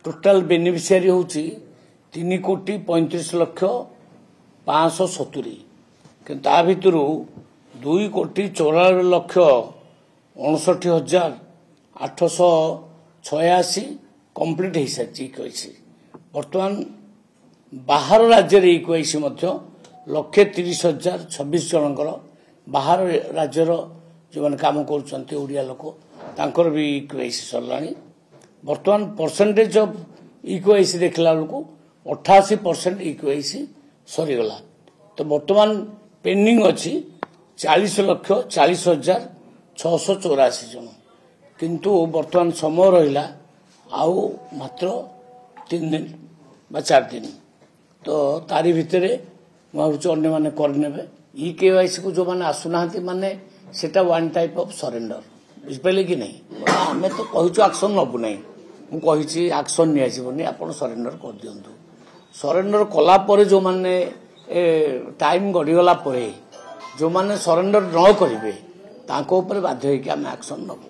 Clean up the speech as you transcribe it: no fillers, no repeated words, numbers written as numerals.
Total beneficiary होची 3,35,570 किंतु ता भितर 2,54,59,886 कंप्लीट हो सारी इक्वेसी। बर्तमान बाहर राज्य इक्वेसी 1,30,026 जनकर बाहर राज्यर जो मैंने काम करिया लोक तांकर भी इक्वेसी सरलानी। बर्तमान परसेंटेज ऑफ इक्वेसी देखला बेलू 88% इक्वेसी सरीगला। तो बर्तमान पेंडिंग अच्छी 40,40,684 जन किंतु बर्तमान समय रहा आउ मात्र 3 दिन बा 4 दिन। तो तारी भितर मुझे अन्य मैंने करने केवाईसी को जो मैंने आसुना माने सेटा वन टाइप ऑफ सरेंडर बुझिपारे कि नहीं। आम तो कहूँ एक्शन नबू ना मुझे एक्शन नहीं आप सरेंडर कर दिंतु। सरेंडर कलापर जो मैंने टाइम गड़ीगला जो मैंने सरेंडर न करेंगे बाध्य होकर आम एक्शन नबू।